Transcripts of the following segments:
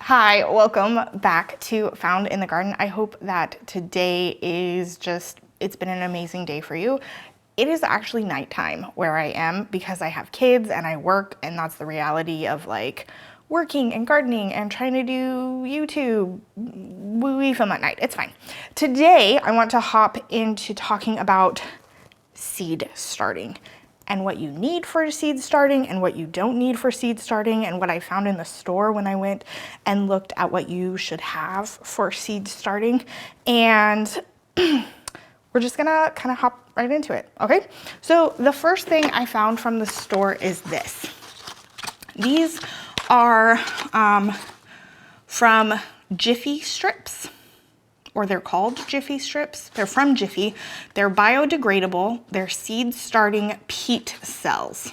Hi, welcome back to Found in the Garden. I hope that today is it's been an amazing day for you. It is actually nighttime where I am because I have kids and I work, and that's the reality of like working and gardening and trying to do YouTube. We film at night, it's fine. Today, I want to hop into talking about seed starting and what you need for seed starting and what you don't need for seed starting, and what I found in the store when I went and looked at what you should have for seed starting. And we're just gonna kind of hop right into it, okay? So the first thing I found from the store is this. These are from Jiffy Strips, or they're called Jiffy Strips. They're from Jiffy. They're biodegradable. They're seed starting peat cells.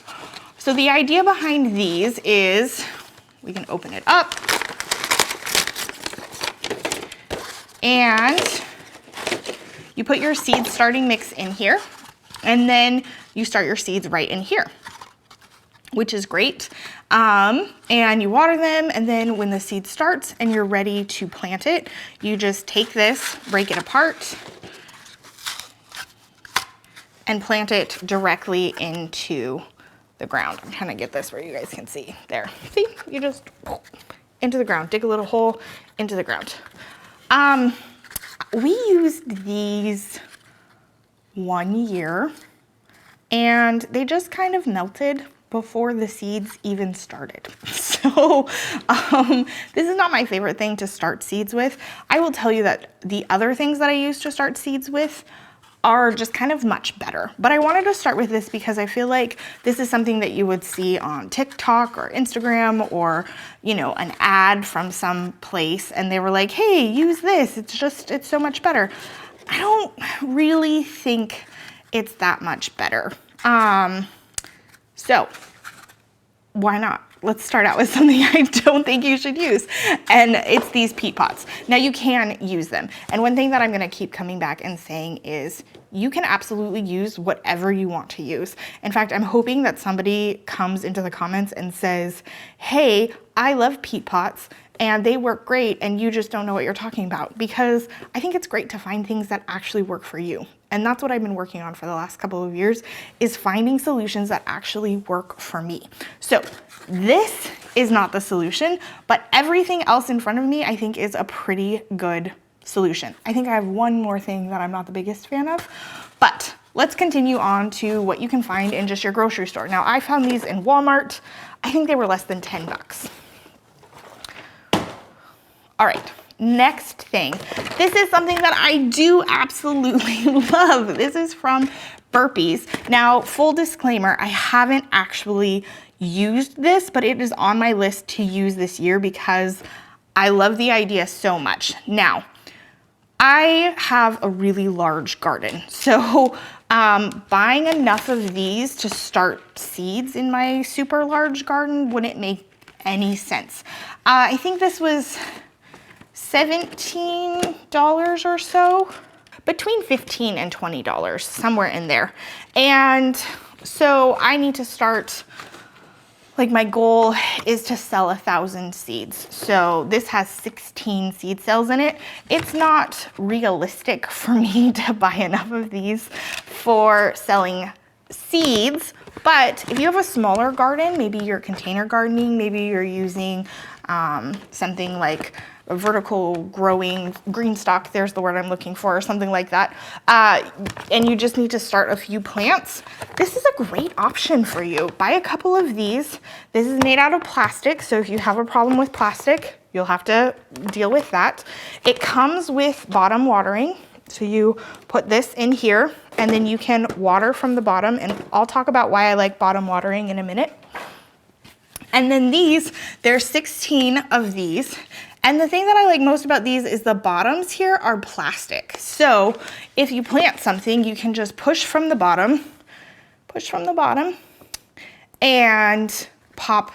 So the idea behind these is, we can open it up, and you put your seed starting mix in here, and then you start your seeds right in here, which is great. And you water them, and then when the seed starts and you're ready to plant it, you just take this, break it apart, and plant it directly into the ground. I'm trying to get this where you guys can see. There, see, you just into the ground, dig a little hole into the ground. We used these 1 year, and they just kind of melted before the seeds even started. So this is not my favorite thing to start seeds with. I will tell you that the other things that I use to start seeds with are just kind of much better. But I wanted to start with this because I feel like this is something that you would see on TikTok or Instagram, or, you know, an ad from some place, and they were like, hey, use this. It's so much better. I don't really think it's that much better. So why not? Let's start out with something I don't think you should use, and it's these peat pots. Now you can use them, and one thing that I'm gonna keep coming back and saying is you can absolutely use whatever you want to use. In fact, I'm hoping that somebody comes into the comments and says, hey, I love peat pots and they work great and you just don't know what you're talking about, because I think it's great to find things that actually work for you. And that's what I've been working on for the last couple of years, is finding solutions that actually work for me. So this is not the solution, but everything else in front of me I think is a pretty good solution. I think I have one more thing that I'm not the biggest fan of, but let's continue on to what you can find in just your grocery store. Now I found these in Walmart. I think they were less than 10 bucks. All right, next thing. This is something that I do absolutely love. This is from Burpees. Now, full disclaimer, I haven't actually used this, but it is on my list to use this year because I love the idea so much. Now, I have a really large garden, so buying enough of these to start seeds in my super large garden wouldn't make any sense. I think this was $17 or so, between $15 and $20, somewhere in there. And so I need to start, like my goal is to sell 1,000 seeds. So this has 16 seed cells in it. It's not realistic for me to buy enough of these for selling seeds, but if you have a smaller garden, maybe you're container gardening, maybe you're using something like a vertical growing green stock, there's the word I'm looking for, or something like that, and you just need to start a few plants, this is a great option for you. Buy a couple of these. This is made out of plastic, so if you have a problem with plastic, you'll have to deal with that. It comes with bottom watering, so you put this in here, and then you can water from the bottom, and I'll talk about why I like bottom watering in a minute. And then these, there's 16 of these. And the thing that I like most about these is the bottoms here are plastic. So if you plant something, you can just push from the bottom, and pop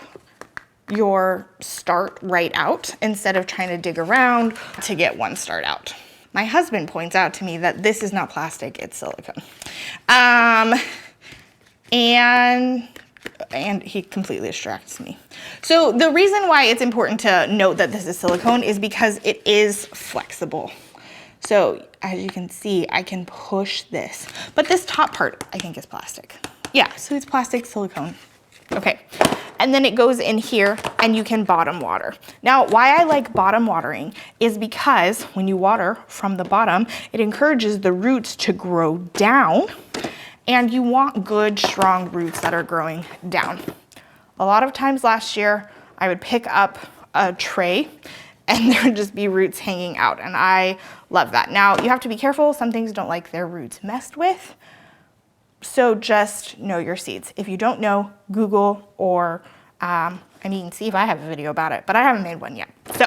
your start right out instead of trying to dig around to get one start out. My husband points out to me that this is not plastic, it's silicone. And and he completely distracts me. So the reason why it's important to note that this is silicone is because it is flexible. So as you can see, I can push this, but this top part I think is plastic. Yeah, so it's plastic silicone. Okay, and then it goes in here and you can bottom water. Now, why I like bottom watering is because when you water from the bottom, it encourages the roots to grow down, and you want good, strong roots that are growing down. A lot of times last year, I would pick up a tray and there would just be roots hanging out, and I love that. Now, you have to be careful. Some things don't like their roots messed with. So just know your seeds. If you don't know, Google, or I mean, see if I have a video about it, but I haven't made one yet. So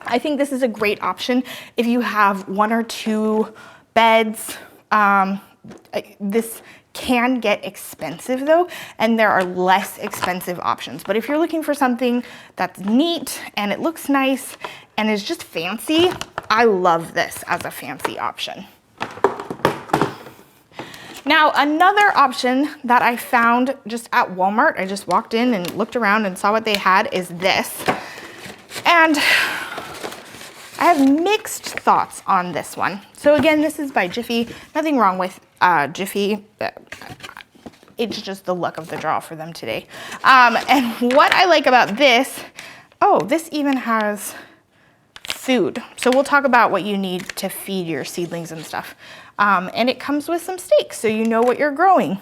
I think this is a great option if you have 1 or 2 beds. This can get expensive though, and there are less expensive options. But if you're looking for something that's neat and it looks nice and is just fancy, I love this as a fancy option. Now, another option that I found just at Walmart, I just walked in and looked around and saw what they had, is this. And I have mixed thoughts on this one. So again, this is by Jiffy. Nothing wrong with Jiffy. It's just the luck of the draw for them today. And what I like about this, oh, this even has food. So we'll talk about what you need to feed your seedlings and stuff. And it comes with some stakes, so you know what you're growing.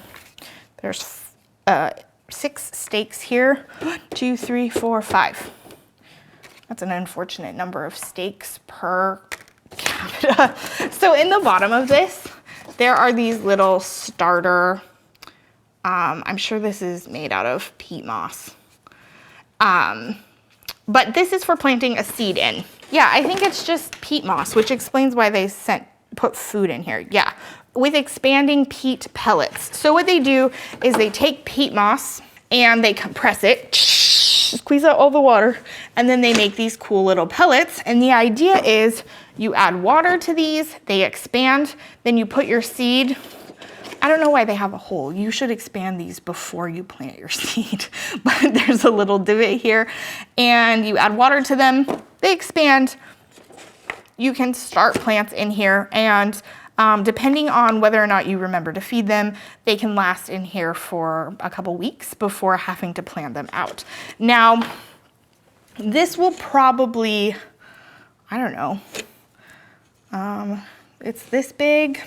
There's 6 stakes here. 1, 2, 3, 4, 5. That's an unfortunate number of stakes per capita. So in the bottom of this, there are these little starter, I'm sure this is made out of peat moss. But this is for planting a seed in. Yeah, I think it's just peat moss, which explains why they put food in here. Yeah, with expanding peat pellets. So what they do is they take peat moss and they compress it, squeeze out all the water, and then they make these cool little pellets. And the idea is you add water to these, they expand, then you put your seed. I don't know why they have a hole. You should expand these before you plant your seed. But there's a little divot here, and you add water to them, they expand. You can start plants in here, and depending on whether or not you remember to feed them, they can last in here for a couple weeks before having to plant them out. Now, this will probably, I don't know, it's this big.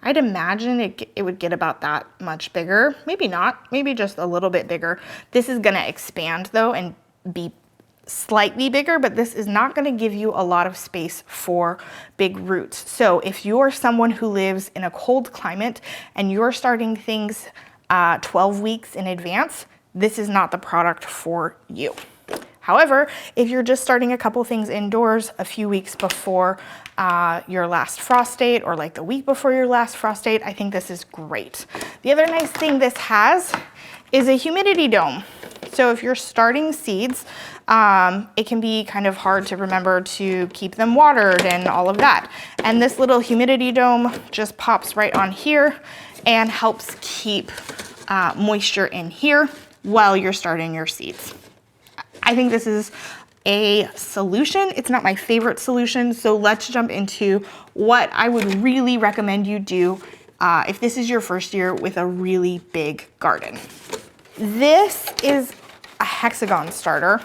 I'd imagine it would get about that much bigger. Maybe not, maybe just a little bit bigger. This is gonna expand though and be slightly bigger, but this is not going to give you a lot of space for big roots. So if you're someone who lives in a cold climate and you're starting things 12 weeks in advance, this is not the product for you. However, if you're just starting a couple things indoors a few weeks before your last frost date, or like the week before your last frost date, I think this is great. The other nice thing this has is a humidity dome. So if you're starting seeds, it can be kind of hard to remember to keep them watered and all of that. And this little humidity dome just pops right on here and helps keep moisture in here while you're starting your seeds. I think this is a solution. It's not my favorite solution, so let's jump into what I would really recommend you do if this is your first year with a really big garden. This is a Hexagon Starter,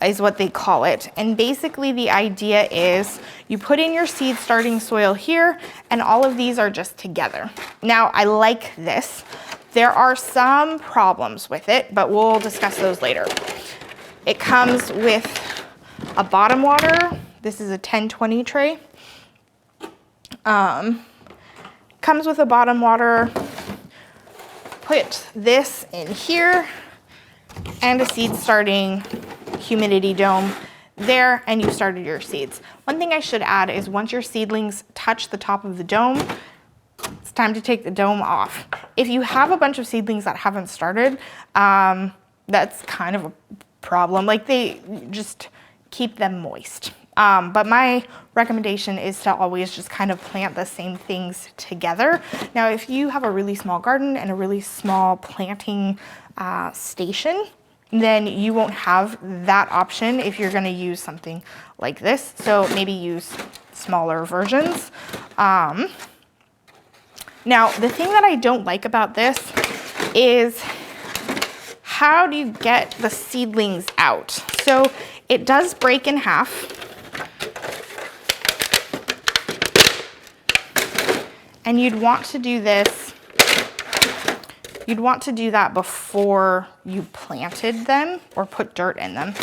is what they call it. And basically the idea is you put in your seed starting soil here, and all of these are just together. Now, I like this. There are some problems with it, but we'll discuss those later. It comes with a bottom water. This is a 10-20 tray. Comes with a bottom water. Put this in here and a seed starting humidity dome there, and you started your seeds. One thing I should add is once your seedlings touch the top of the dome, it's time to take the dome off. If you have a bunch of seedlings that haven't started, that's kind of a problem. Like, they just keep them moist. But my recommendation is to always just kind of plant the same things together. Now, if you have a really small garden and a really small planting station, then you won't have that option if you're gonna use something like this. So maybe use smaller versions. Now, the thing that I don't like about this is how do you get the seedlings out? So it does break in half. And you'd want to do this, you'd want to do that before you planted them or put dirt in them.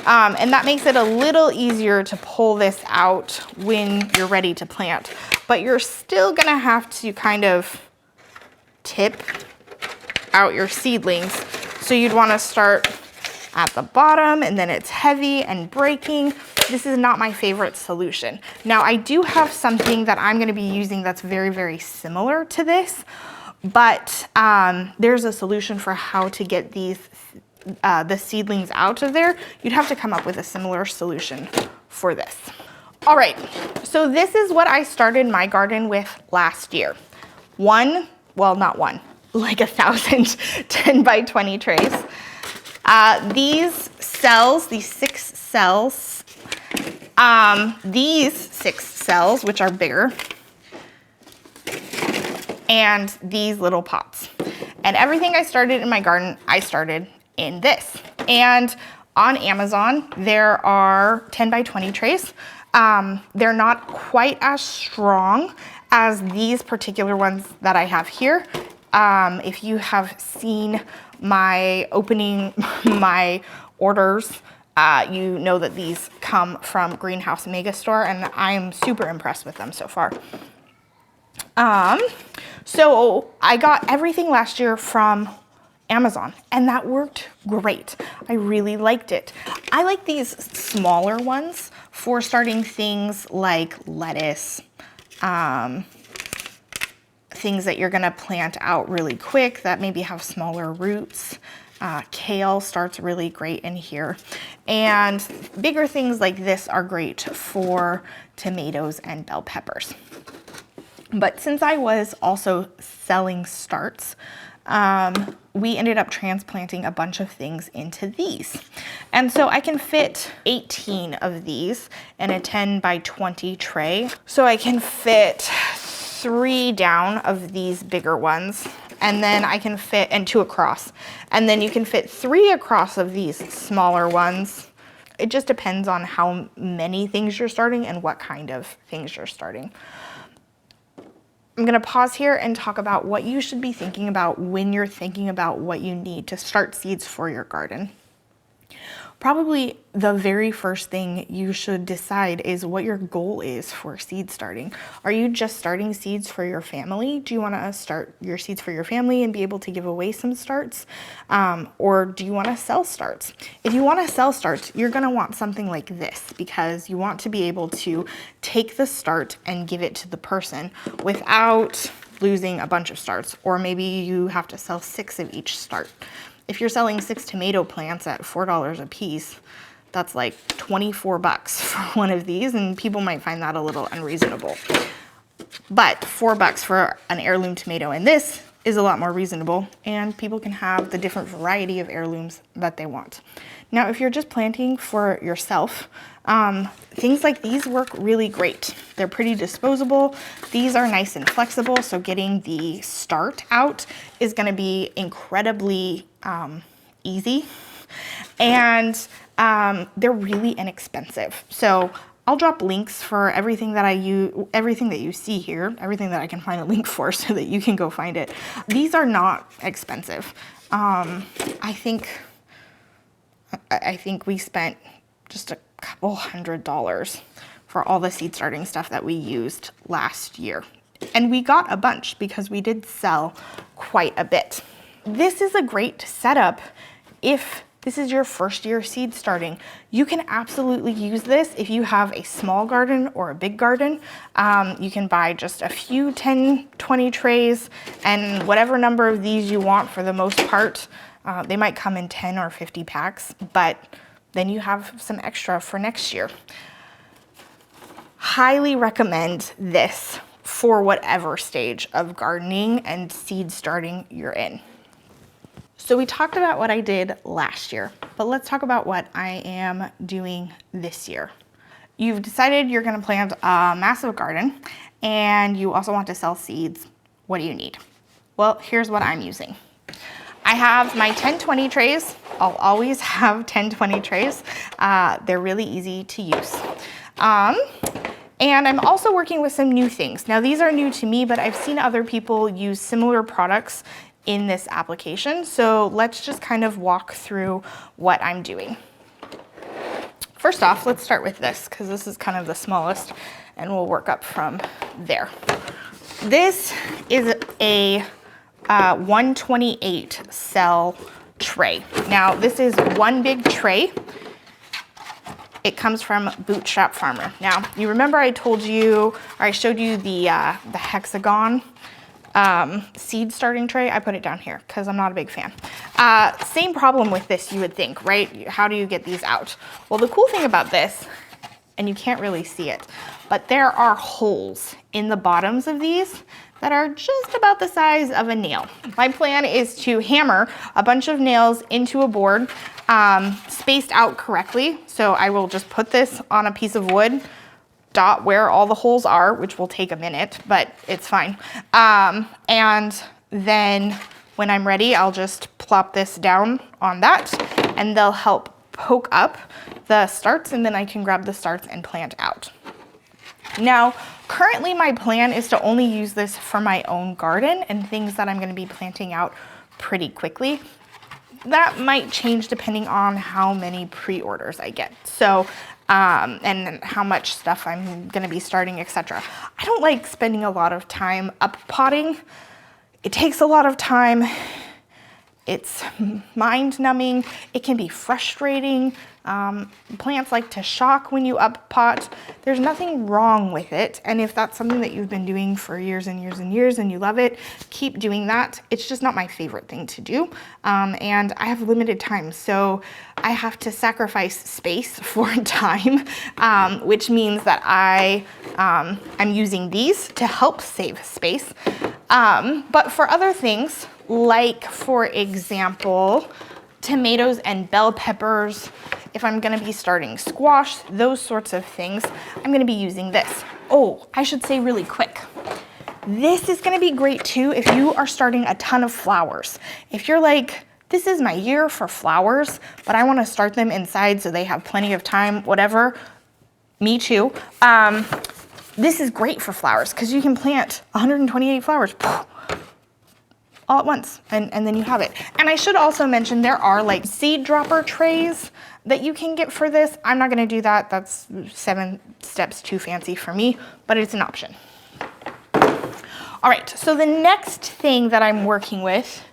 And that makes it a little easier to pull this out when you're ready to plant. But you're still gonna have to kind of tip out your seedlings. So you'd wanna start at the bottom and then it's heavy and breaking. This is not my favorite solution. Now I do have something that I'm gonna be using that's very, very similar to this, but there's a solution for how to get these the seedlings out of there. You'd have to come up with a similar solution for this. All right, so this is what I started my garden with last year. Not one, like 1,000 10 by 20 trays. These cells, these 6 cells, which are bigger, and these little pots. And everything I started in my garden, I started in this. And on Amazon, there are 10 by 20 trays. They're not quite as strong as these particular ones that I have here. If you have seen my opening, my orders, you know that these come from Greenhouse Megastore, and I'm super impressed with them so far. So I got everything last year from Amazon, and that worked great. I really liked it. I like these smaller ones for starting things like lettuce, things that you're gonna plant out really quick that maybe have smaller roots. Kale starts really great in here. And bigger things like this are great for tomatoes and bell peppers. But since I was also selling starts, we ended up transplanting a bunch of things into these. And so I can fit 18 of these in a 10 by 20 tray. So I can fit 3 down of these bigger ones, and then I can fit, and 2 across. And then you can fit 3 across of these smaller ones. It just depends on how many things you're starting and what kind of things you're starting. I'm gonna pause here and talk about what you should be thinking about when you're thinking about what you need to start seeds for your garden. Probably the very first thing you should decide is what your goal is for seed starting. Are you just starting seeds for your family? Do you want to start your seeds for your family and be able to give away some starts? Or do you want to sell starts? If you want to sell starts, you're going to want something like this, because you want to be able to take the start and give it to the person without losing a bunch of starts. Or maybe you have to sell 6 of each start. If you're selling 6 tomato plants at $4 a piece, that's like 24 bucks for one of these, and people might find that a little unreasonable. But $4 for an heirloom tomato in this is a lot more reasonable, and people can have the different variety of heirlooms that they want. Now, if you're just planting for yourself, things like these work really great. They're pretty disposable. These are nice and flexible, so getting the start out is gonna be incredibly easy. And they're really inexpensive. So I'll drop links for everything that I use, everything that you see here, everything that I can find a link for so that you can go find it. These are not expensive. I think we spent just a couple $100s for all the seed starting stuff that we used last year. And we got a bunch because we did sell quite a bit. This is a great setup if this is your first year seed starting. You can absolutely use this if you have a small garden or a big garden. You can buy just a few 10, 20 trays and whatever number of these you want for the most part. They might come in 10 or 50 packs, but then you have some extra for next year. highly recommend this for whatever stage of gardening and seed starting you're in. So we talked about what I did last year, but let's talk about what I am doing this year. You've decided you're gonna plant a massive garden and you also want to sell seeds. What do you need? Well, here's what I'm using. I have my 10-20 trays. I'll always have 10-20 trays. They're really easy to use. And I'm also working with some new things. Now these are new to me, but I've seen other people use similar products in this application. So let's just kind of walk through what I'm doing. First off, let's start with this because this is kind of the smallest and we'll work up from there. This is a 128 cell tray. Now this is one big tray. It comes from Bootstrap Farmer. Now, you remember I told you, or I showed you the Hexagon seed starting tray? I put it down here because I'm not a big fan. Same problem with this, you would think, right? How do you get these out? Well, the cool thing about this, and you can't really see it, but there are holes in the bottoms of these that are just about the size of a nail. My plan is to hammer a bunch of nails into a board, spaced out correctly. So I will just put this on a piece of wood, dot where all the holes are, which will take a minute, but it's fine. And then when I'm ready, I'll just plop this down on that and they'll help poke up the starts, and then I can grab the starts and plant out. Now, currently my plan is to only use this for my own garden and things that I'm going to be planting out pretty quickly. That might change depending on how many pre-orders I get. So, and how much stuff I'm going to be starting, etc. I don't like spending a lot of time up potting. It takes a lot of time. It's mind numbing. It can be frustrating. Plants like to shock when you up pot. There's nothing wrong with it. And if that's something that you've been doing for years and years and years and you love it, keep doing that. It's just not my favorite thing to do. And I have limited time. So I have to sacrifice space for time, which means that I'm using these to help save space. But for other things, like for example, tomatoes and bell peppers, if I'm gonna be starting squash, those sorts of things, I'm gonna be using this. Oh, I should say really quick, this is gonna be great too if you are starting a ton of flowers. If you're like, this is my year for flowers, but I wanna start them inside so they have plenty of time, whatever, me too. This is great for flowers because you can plant 128 flowers all at once, and then you have it. And I should also mention there are like seed dropper trays that you can get for this. I'm not gonna do that. That's 7 steps too fancy for me, but it's an option. All right, so the next thing that I'm working with,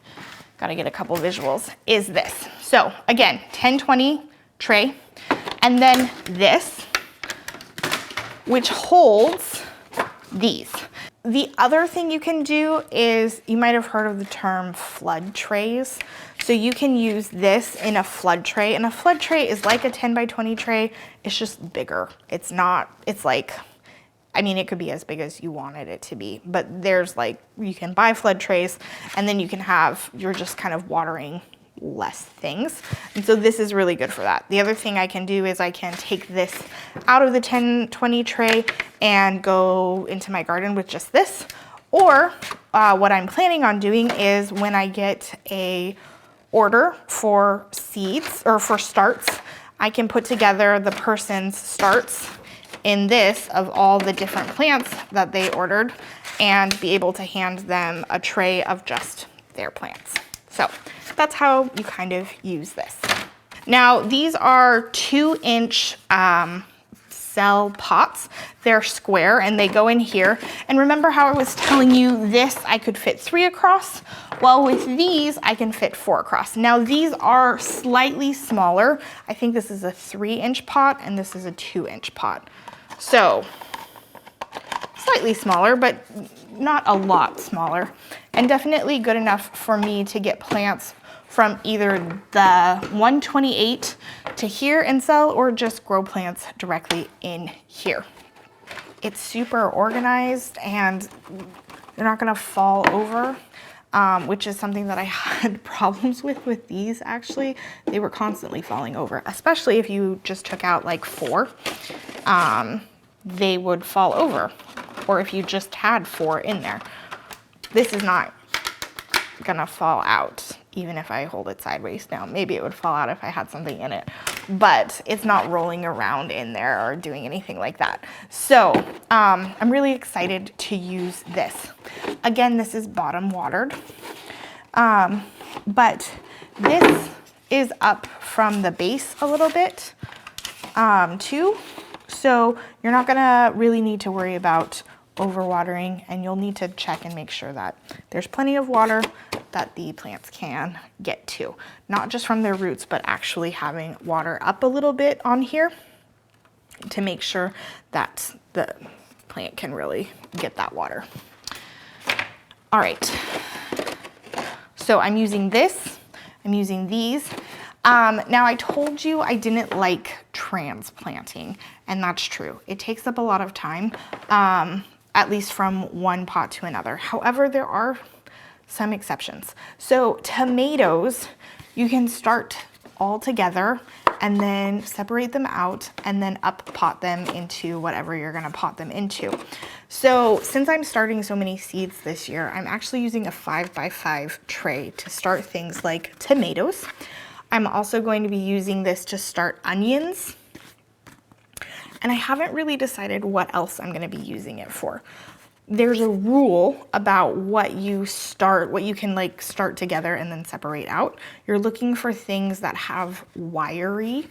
gotta get a couple visuals, is this. So again, 10-20 tray, and then this, which holds these. The other thing you can do is, you might have heard of the term flood trays. So you can use this in a flood tray, and a flood tray is like a 10-by-20 tray. It's just bigger. It's not, it's like, I mean, it could be as big as you wanted it to be, but there's like, you can buy flood trays and then you can have, you're just kind of watering less things. And so this is really good for that. The other thing I can do is I can take this out of the 10-20 tray and go into my garden with just this. Or what I'm planning on doing is when I get a order for seeds or for starts, I can put together the person's starts in this of all the different plants that they ordered and be able to hand them a tray of just their plants. So that's how you kind of use this. Now, these are 2-inch cell pots. They're square and they go in here. And remember how I was telling you this, I could fit 3 across? Well, with these, I can fit 4 across. Now, these are slightly smaller. I think this is a 3-inch pot and this is a 2-inch pot. So, slightly smaller, but not a lot smaller. And definitely good enough for me to get plants from either the 128 to here and sell, or just grow plants directly in here. it's super organized and they're not gonna fall over, which is something that I had problems with these actually. They were constantly falling over, especially if you just took out like 4, they would fall over, or if you just had 4 in there. This is not gonna fall out, even if I hold it sideways. Now, maybe it would fall out if I had something in it, but it's not rolling around in there or doing anything like that. So I'm really excited to use this. Again, this is bottom watered, but this is up from the base a little bit too. So you're not gonna really need to worry about overwatering, and you'll need to check and make sure that there's plenty of water that the plants can get to, not just from their roots, but actually having water up a little bit on here to make sure that the plant can really get that water. All right, so I'm using this, I'm using these. Now I told you I didn't like transplanting, and that's true. It takes up a lot of time, at least from one pot to another. However, there are some exceptions. So tomatoes, you can start all together and then separate them out and then up pot them into whatever you're gonna pot them into. So since I'm starting so many seeds this year, I'm actually using a 5x5 tray to start things like tomatoes. I'm also going to be using this to start onions. And I haven't really decided what else I'm gonna be using it for. There's a rule about what you can like start together and then separate out. You're looking for things that have wiry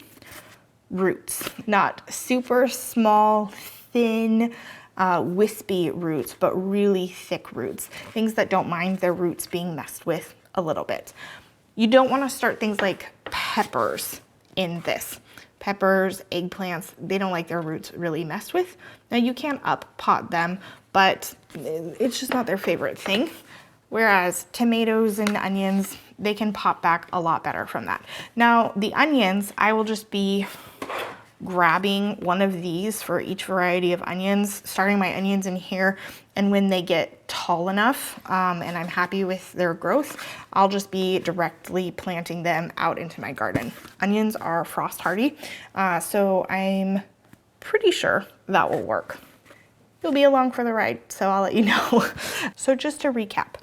roots, not super small, thin, wispy roots, but really thick roots. Things that don't mind their roots being messed with a little bit. You don't wanna start things like peppers in this. Peppers, eggplants, they don't like their roots really messed with. Now you can up pot them, but it's just not their favorite thing. Whereas tomatoes and onions, they can pop back a lot better from that. Now the onions, I will just be grabbing one of these for each variety of onions, starting my onions in here, and when they get tall enough and I'm happy with their growth, I'll just be directly planting them out into my garden. Onions are frost hardy, so I'm pretty sure that will work. You'll be along for the ride, so I'll let you know. So just to recap,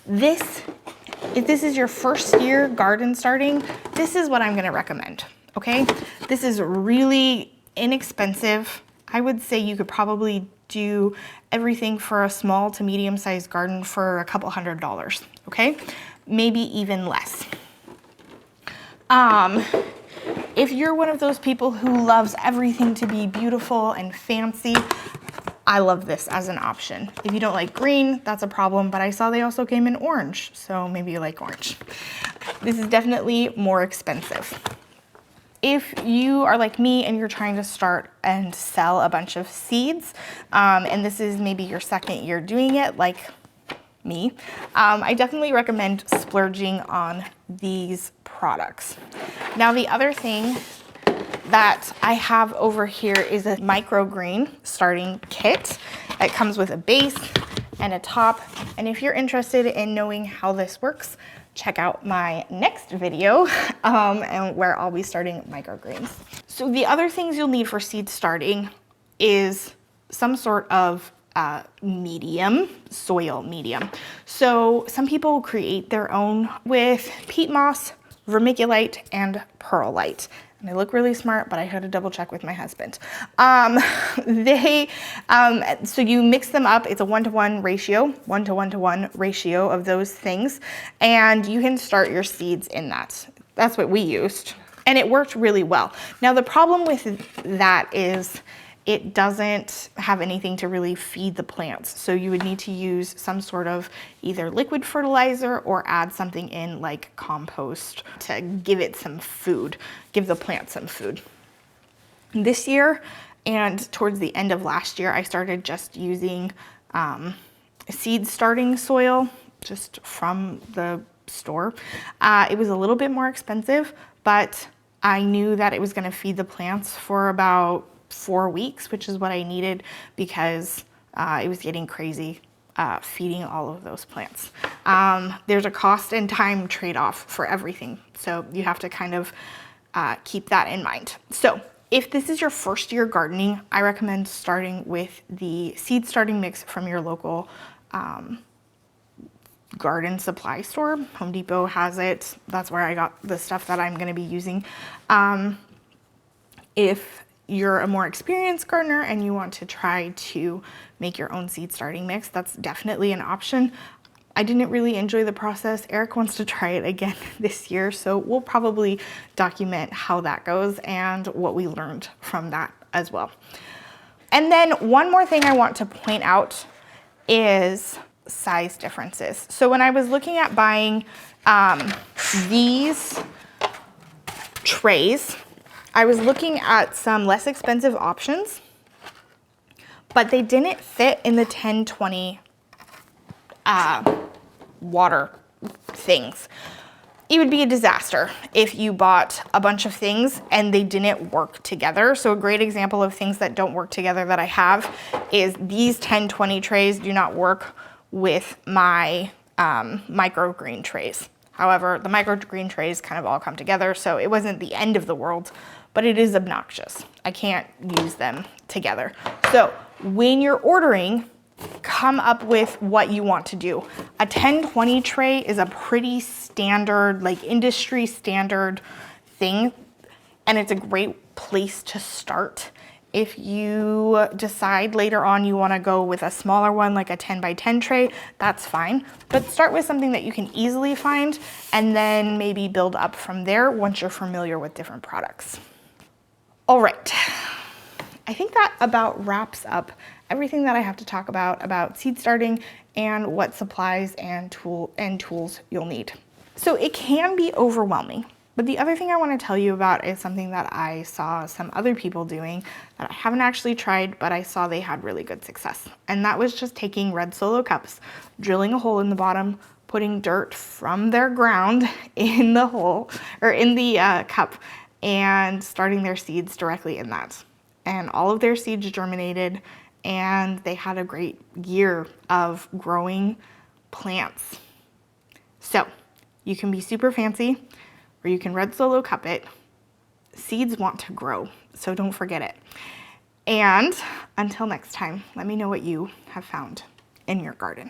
if this is your first year garden starting, this is what I'm gonna recommend. Okay, this is really inexpensive. I would say you could probably do everything for a small to medium-sized garden for a couple $100s, okay? Maybe even less. If you're one of those people who loves everything to be beautiful and fancy, I love this as an option. If you don't like green, that's a problem, but I saw they also came in orange, so maybe you like orange. This is definitely more expensive. If you are like me and you're trying to start and sell a bunch of seeds, and this is maybe your second year doing it, like me, I definitely recommend splurging on these products. Now, the other thing that I have over here is a microgreen starting kit. It comes with a base and a top, and if you're interested in knowing how this works, check out my next video and where I'll be starting microgreens. So the other things you'll need for seed starting is some sort of medium, soil medium. So some people create their own with peat moss, vermiculite, and perlite. And they look really smart, but I had to double check with my husband. So you mix them up. It's a 1-to-1 ratio, 1-to-1-to-1 ratio of those things. And you can start your seeds in that. That's what we used. And it worked really well. Now the problem with that is it doesn't have anything to really feed the plants. So you would need to use some sort of either liquid fertilizer or add something in like compost to give it some food, give the plant some food. This year and towards the end of last year, I started just using seed starting soil just from the store. It was a little bit more expensive, but I knew that it was gonna feed the plants for about 4 weeks, which is what I needed because it was getting crazy feeding all of those plants. There's a cost and time trade-off for everything, so you have to kind of keep that in mind. So if this is your first year gardening, I recommend starting with the seed starting mix from your local garden supply store. Home Depot has it. That's where I got the stuff that I'm going to be using. If you're a more experienced gardener and you want to try to make your own seed starting mix, that's definitely an option. I didn't really enjoy the process. Eric wants to try it again this year, so we'll probably document how that goes and what we learned from that as well. And then one more thing I want to point out is size differences. So when I was looking at buying these trays, I was looking at some less expensive options, but they didn't fit in the 10-20 water things. It would be a disaster if you bought a bunch of things and they didn't work together. So a great example of things that don't work together that I have is these 10-20 trays do not work with my microgreen trays. However, the microgreen trays kind of all come together, so it wasn't the end of the world, but it is obnoxious. I can't use them together. So when you're ordering, come up with what you want to do. A 10-20 tray is a pretty standard, like industry standard thing, and it's a great place to start. If you decide later on you want to go with a smaller one, like a 10x10 tray, that's fine. But start with something that you can easily find and then maybe build up from there once you're familiar with different products. All right, I think that about wraps up everything that I have to talk about seed starting and what supplies and tools you'll need. So it can be overwhelming. But the other thing I want to tell you about is something that I saw some other people doing that I haven't actually tried, but I saw they had really good success. And that was just taking red Solo cups, drilling a hole in the bottom, putting dirt from their ground in the hole or in the cup, and starting their seeds directly in that. And all of their seeds germinated, and they had a great year of growing plants. So you can be super fancy, or you can red Solo cup it. Seeds want to grow, so don't forget it. And until next time, let me know what you have found in your garden.